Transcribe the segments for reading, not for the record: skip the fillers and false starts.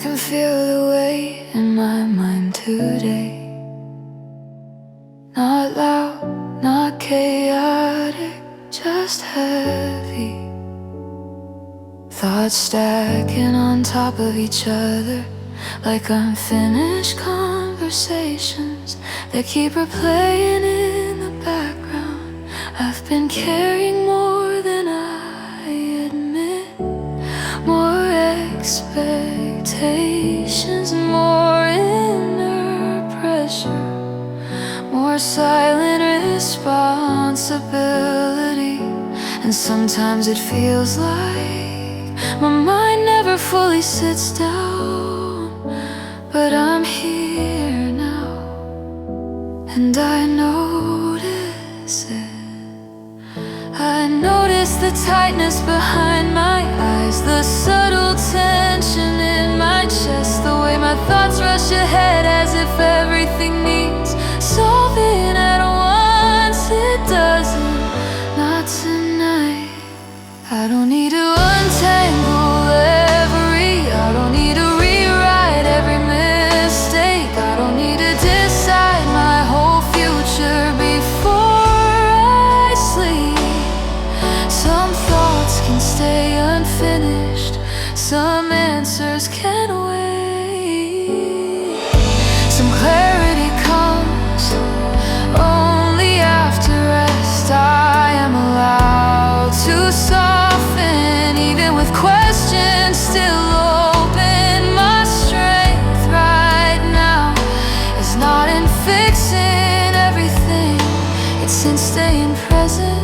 can feel the weight in my mind today. Not loud, not chaotic, just heavy. Thoughts stacking on top of each other like unfinished conversations that keep replaying in the background. I've been carrying more than I admit, more expectations, more inner pressure, more silent responsibility. And sometimes it feels like my mind never fully sits down. But I'm here now, and I notice it. I notice the tightness behind my eyes, the subtle tension in my chest, the way my thoughts rush ahead as if everything needs solving at once. It doesn't, not tonight. I don't need to untangle I don't need to rewrite every mistake. I don't need to decide my whole future before I sleep. Some thoughts can stay unfinished, some answers can wait. Some clarity comes only after rest. I am allowed to soften, even with questions still open. My strength right now is not in fixing everything, it's in staying present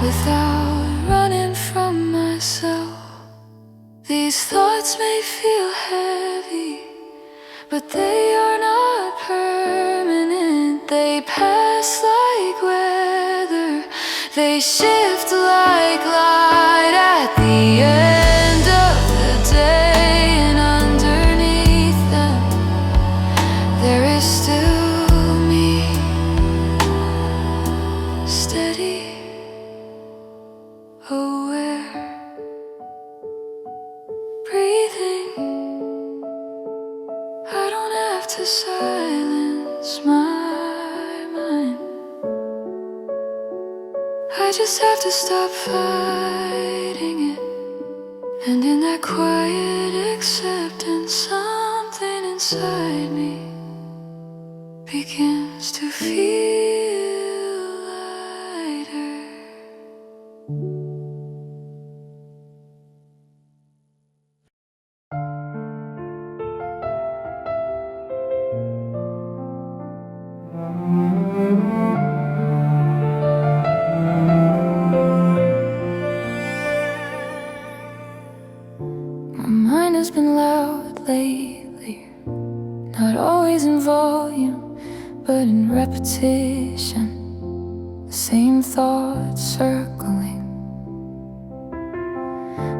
without running from myself. These thoughts may feel heavy, but they are not permanent. They pass like weather, they shift like light at the end of the day. And underneath them, there is still me, steady, aware, breathing. I don't have to silence my mind, I just have to stop fighting it. And in that quiet acceptance, something inside me begins to feel lighter. My mind has been loud lately, not always in volume, but in repetition. The same thoughts circling,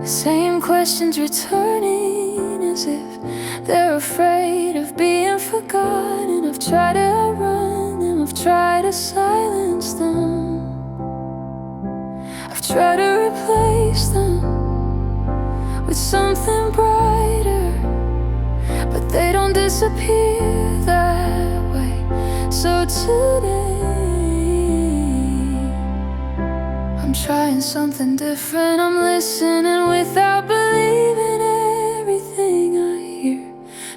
the same questions returning, as if they're afraid of being forgotten. I've tried to outrun them, I've tried to silence them, I've tried to replace them with something brighter, but they don't disappear that way. So today, I'm trying something different. I'm listening without believing everything I hear.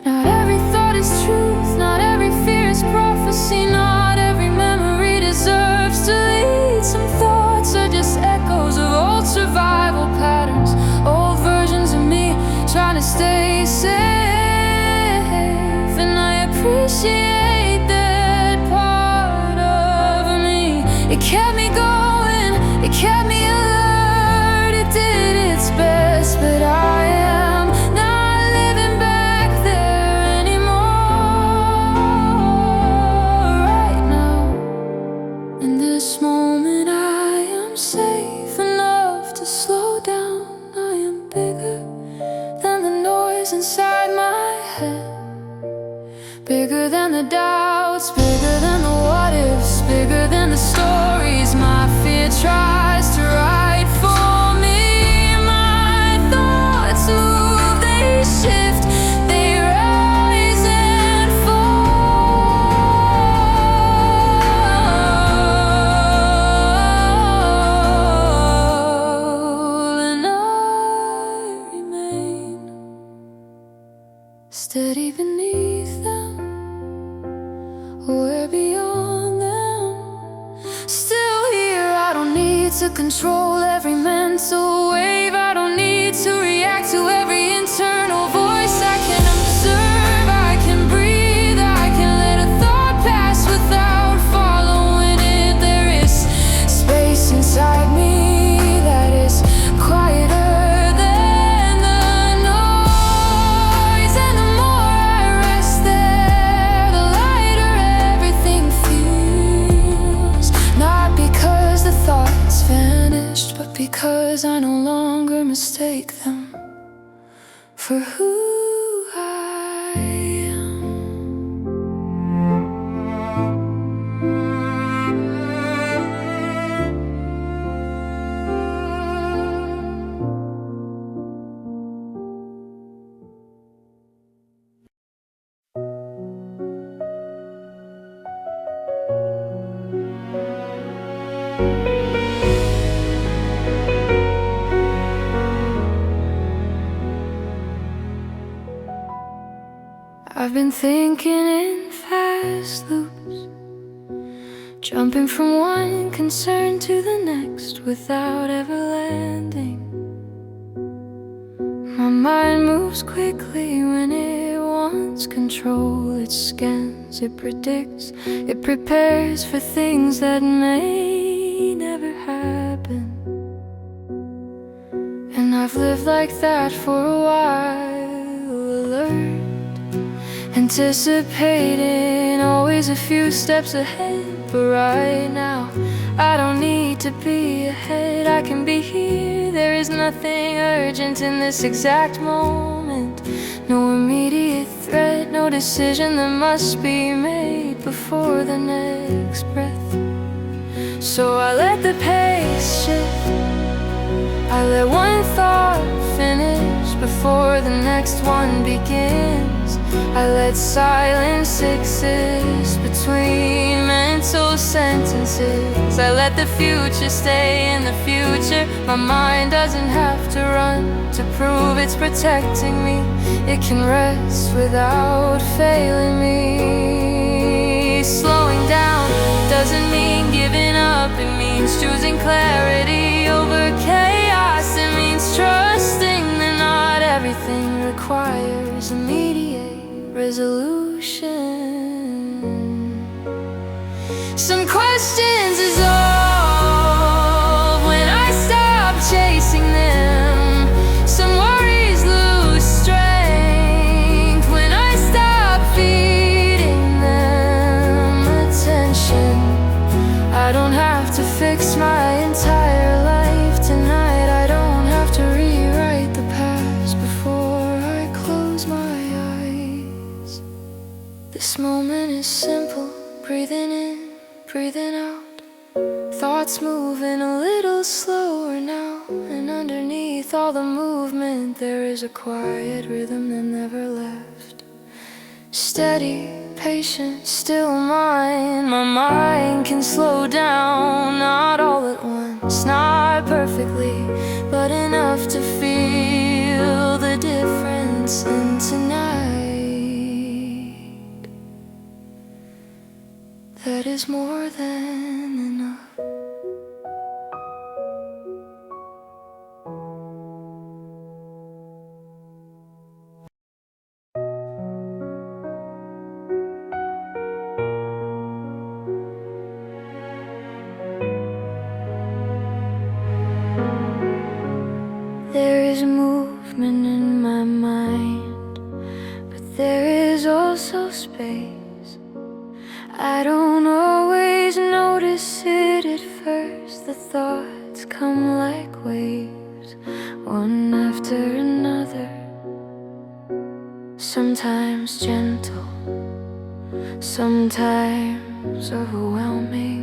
Not every thought is truth, not every fear is prophecy, not every memory deserves to lead. Some thoughts are just echoes of old survival patterns, old versions of me trying to stay safe. And I appreciate that part of me. It kept me going, it kept me alert, it did its best. But I am not living back there anymore. Right now, in this moment, I am safe enough to slow down. I am bigger than the noise inside my head, bigger than the doubts, bigger than the what ifs, bigger than the stories my fear tries to write for me. My thoughts move, they steady beneath them, we're beyond them. Still here, I don't need to control every mental wave. I don't need to react to every internal voice. I can observe, I can breathe, I can let a thought pass without following it. There is space inside me that is quieter than the noise. And the more I rest there, the lighter everything feels. Not because the thoughts vanished, but because I no longer mistake them for who I am. I've been thinking in fast loops, jumping from one concern to the next without ever landing. My mind moves quickly when it wants control. It scans, it predicts, it prepares for things that may never happen. And I've lived like that for a while, alert, anticipating, always a few steps ahead. But right now, I don't need to be ahead. I can be here. There is nothing urgent in this exact moment. No immediate threat, no decision that must be made before the next breath. So I let the pace shift, I let one thought finish before the next one begins. I let silence exist between mental sentences. I let the future stay in the future. My mind doesn't have to run to prove it's protecting me. It can rest without failing me. Slowing down doesn't mean giving up. It means choosing clarity over chaos. It means trusting that not everything requires immediate resolution. Some questions dissolve when I stop chasing them. Some worries lose strength when I stop feeding them attention. I don't have to fix my entire life tonight. I don't have to rewrite the past before I close my eyes. This moment is simple, breathing in, breathing out. Thoughts moving a little slower now, and underneath all the movement there is a quiet rhythm that never left. Steady, patient, still mine. My mind can slow down, not all at once, not perfectly, but enough to feel the difference in tonight. That is more than enough. There is movement in my mind, but there is also space. I don't always notice it at first. The thoughts come like waves, one after another. Sometimes gentle, sometimes overwhelming.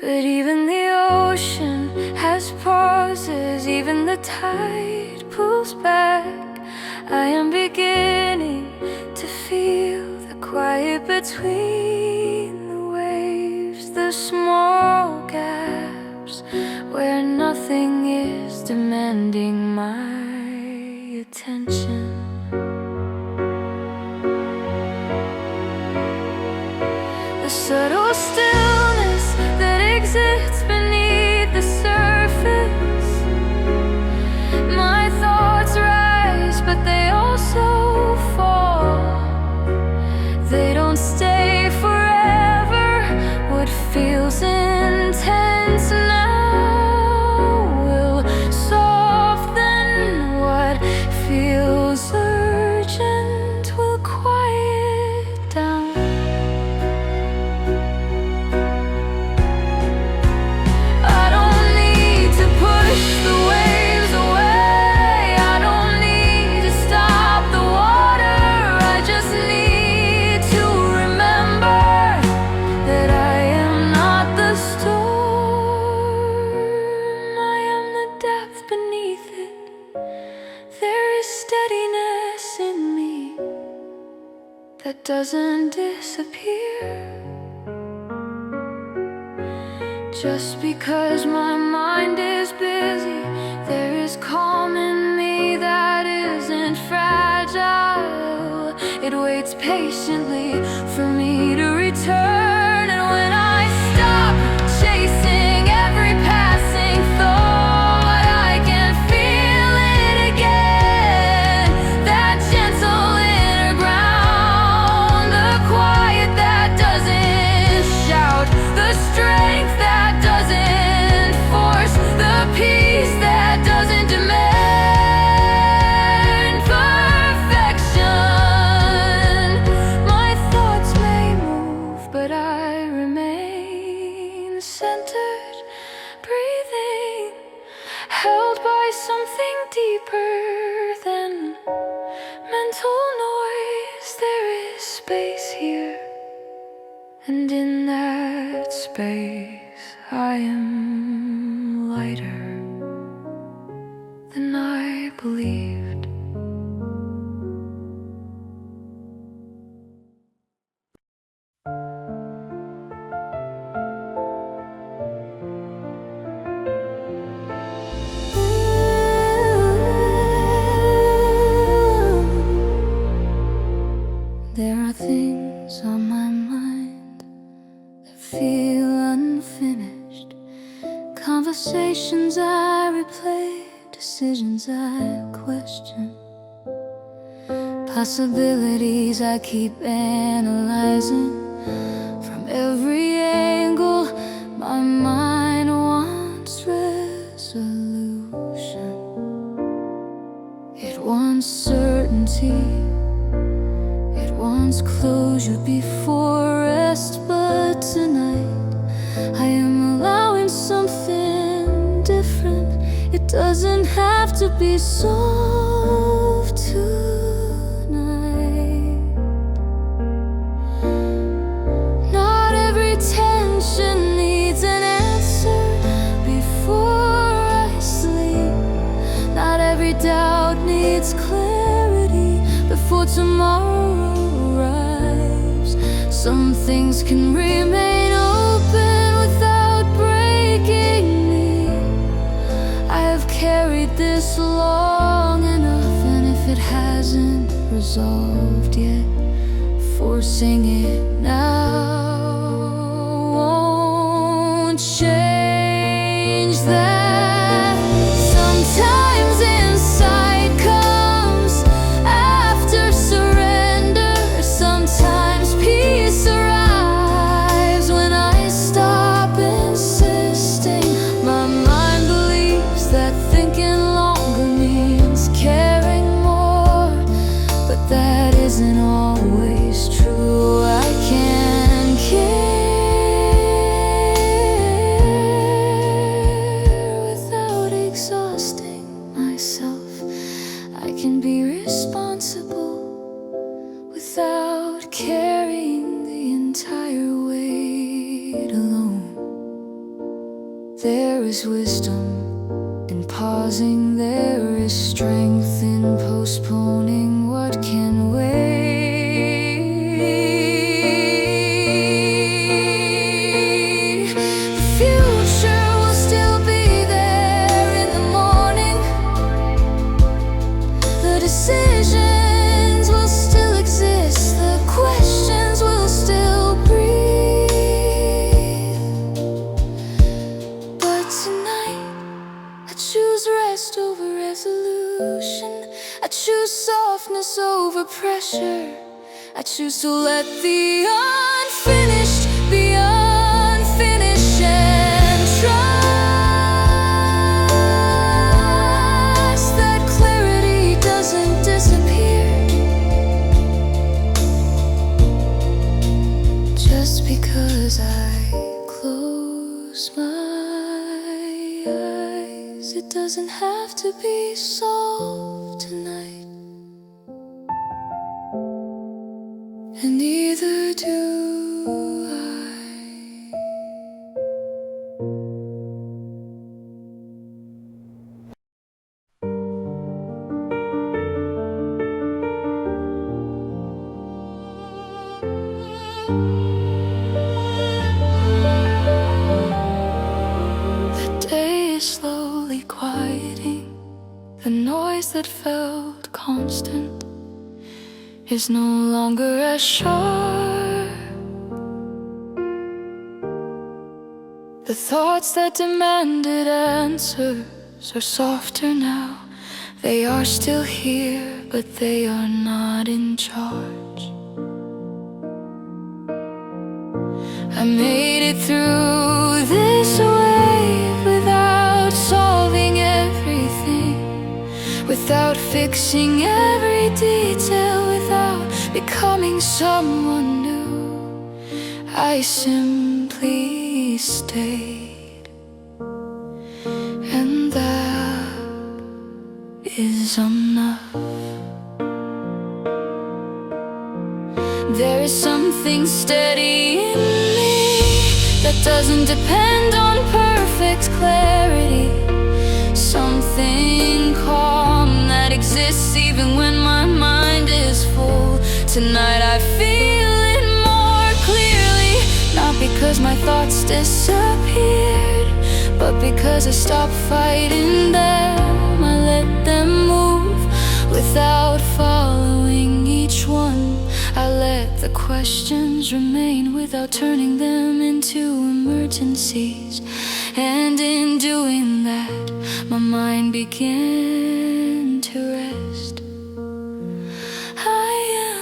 But even the ocean has pauses, even the tide pulls back. I am beginning to feel the quiet between the waves, the small gaps where nothing is demanding my attention. The subtle stillness that exists beneath the surface. My thoughts rise, but they also fall. They don't stay forever. What feels intense now will soften. What feels urgent will quiet down. I don't need to push the waves away. I don't need to stop the water. I just need to remember that I am not the storm. I am the depth beneath it. There is steadiness in me that doesn't disappear. Just because my mind is busy, there is calm in me that isn't fragile. It waits patiently for me to return. And when I stop chasing every passing thought, I can feel it again. That gentle inner ground, the quiet that doesn't shout, the strength that doesn't force, the peace that doesn't demand perfection. My thoughts may move, but I remain centered, breathing, held by something deeper than mental noise. There is space here, and in that space I am lighter than I believed. There are things on my mind that feel unfinished, conversations I replay, decisions I question, possibilities I keep analyzing. From every angle, my mind wants resolution. It wants certainty. It wants closure before rest. But tonight I am allowing something different. It doesn't have to be solved tonight. Not every tension needs an answer before I sleep. Not every doubt needs clarity before tomorrow arrives. Some things can remain open without breaking me. I have carried this long enough, and if it hasn't resolved yet, forcing it now won't change that. Sometimes insight comes after surrender. Sometimes peace arrives when I stop insisting. My mind believes that thinking longer means caring more, but that isn't always true. I can care without exhausting myself. I can be responsible without carrying the entire weight alone. There is wisdom in pausing. There is strength in postponing what can wait. The future will still be there in the morning. The decisions will still exist, the questions will still breathe. But tonight, I choose rest over resolution. I choose softness over pressure. I choose to let the unfinished be unfinished and trust that clarity doesn't disappear just because I close my eyes. It doesn't have to be solved tonight. And neither do I. The day is slowly quieting. The noise that felt constant is no longer as sharp. The thoughts that demanded answers are softer now. They are still here, but they are not in charge. I made it through this wave without solving everything, without fixing every detail, without becoming someone new. I simply stayed, and that is enough. There is something steady in me that doesn't depend on perfect clarity. Something calm that exists even when my mind is full. Tonight I feel it more clearly, not because my thoughts disappeared, but because I stopped fighting them. I let them move without following each one. I let the questions remain without turning them into emergencies. And in doing that, my mind began to rest. I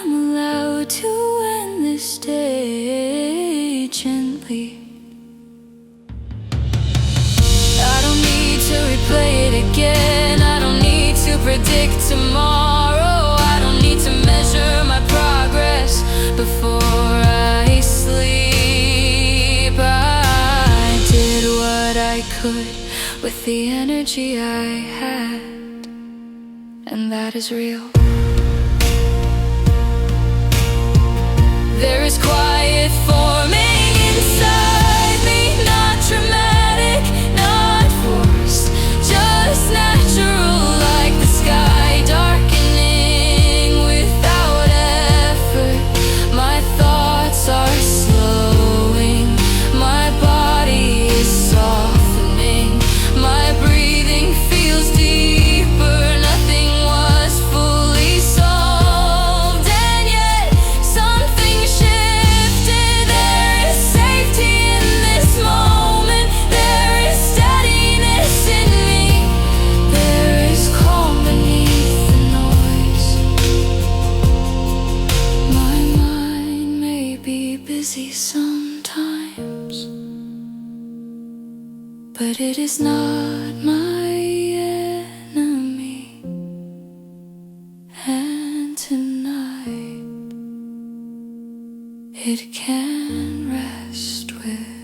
am allowed to end this day gently. I don't need to replay it again. I don't need to predict tomorrow. I don't need to measure my progress before I sleep. I did what I could with the energy I had, and that is real. There is quiet forming inside me, not dramatic, not forced, just natural, like the sky darkening without effort. My thoughts are slowing, my body is softening, my breathing feels deeper. Nothing was fully solved, and yet something shifted. There is safety in this moment. There is steadiness in me. There is calm beneath the noise. My mind may be busy sometimes, but it is not my enemy. And tonight it can rest with